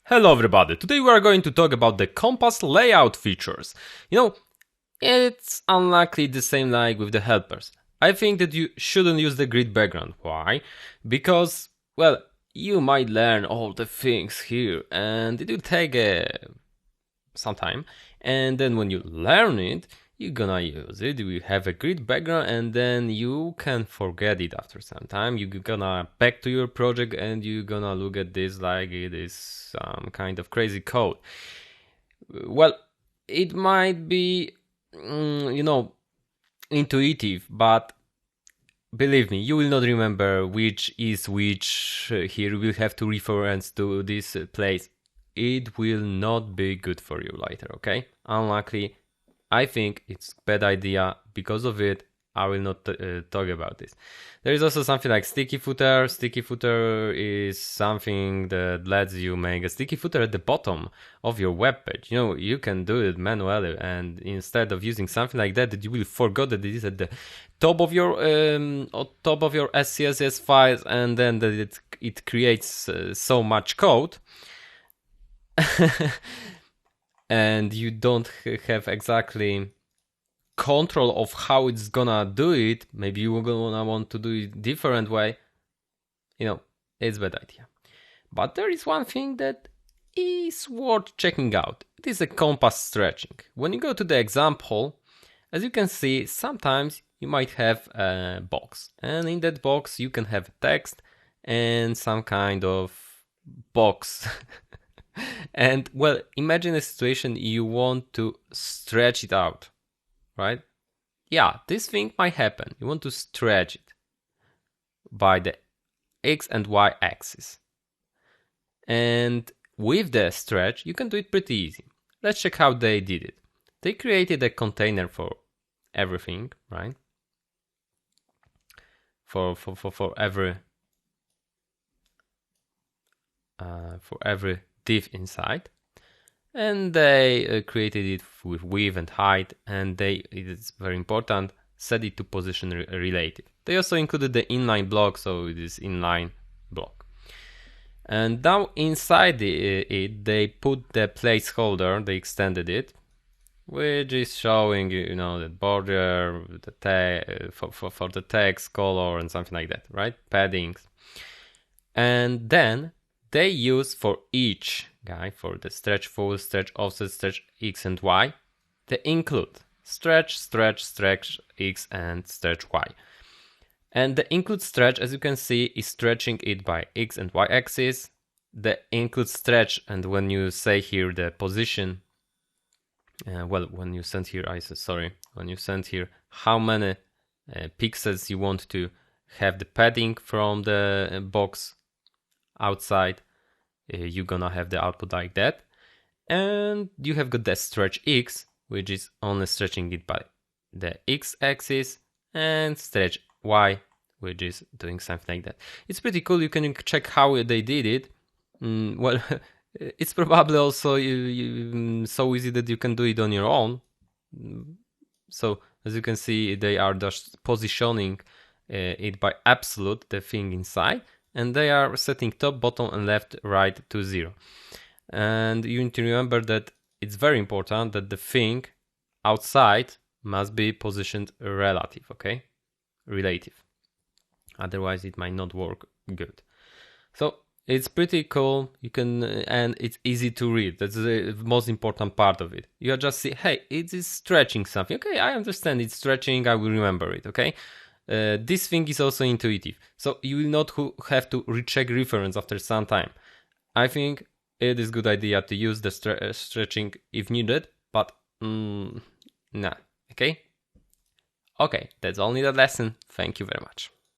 Hello everybody, today we are going to talk about the compass layout features. It's unlikely the same like with the helpers. I think that you shouldn't use the grid background. Why? Because, well, you might learn all the things here and it will take some time. And then when you learn it, you're gonna use it. You have a grid background and then you can forget it after some time. You're gonna back to your project and you're gonna look at this like it is some kind of crazy code. Well, it might be, intuitive, but believe me, you will not remember which is which. Here we'll have to reference to this place. It will not be good for you later, okay? Unlikely. I think it's a bad idea. Because of it, I will not talk about this. There is also something like sticky footer. Sticky footer is something that lets you make a sticky footer at the bottom of your web page. You can do it manually, and instead of using something like that you will forget that it is at the top of your SCSS files, and then that it creates so much code. And you don't have exactly control of how it's gonna do it. Maybe you're gonna want to do it different way. It's a bad idea. But there is one thing that is worth checking out. It is a compass stretching. When you go to the example, as you can see, sometimes you might have a box, and in that box you can have text and some kind of box. And well, imagine a situation you want to stretch it out, right? Yeah, this thing might happen. You want to stretch it by the X and Y axis. And with the stretch, you can do it pretty easy. Let's check how they did it. They created a container for everything, right? For every div inside, and they created it with width and height, and it is very important, set it to position relative. They also included the inline block, so it is inline block. And now inside it they put the placeholder, they extended it, which is showing the border, the for the text, color, and something like that, right? Paddings. And then they use for each guy, for the stretch full, stretch offset, stretch X and Y, they include stretch, stretch, stretch X, and stretch Y. And the include stretch, as you can see, is stretching it by X and Y axis. The include stretch, and when you say here the position, when you send here how many pixels you want to have the padding from the box outside, you're gonna have the output like that. And you have got the stretch X, which is only stretching it by the X axis, and stretch Y, which is doing something like that. It's pretty cool. You can check how they did it. Well, it's probably also so easy that you can do it on your own. So as you can see, they are just positioning it by absolute, the thing inside, and they are setting top, bottom, and left, right to 0. And you need to remember that it's very important that the thing outside must be positioned relative, okay? Relative. Otherwise it might not work good. So it's pretty cool. You can, and it's easy to read. That's the most important part of it. You just see, hey, it is stretching something. Okay, I understand it's stretching. I will remember it, okay? This thing is also intuitive, so you will not have to recheck reference after some time. I think it is a good idea to use the stretching if needed, but nah. Okay, that's only the lesson. Thank you very much.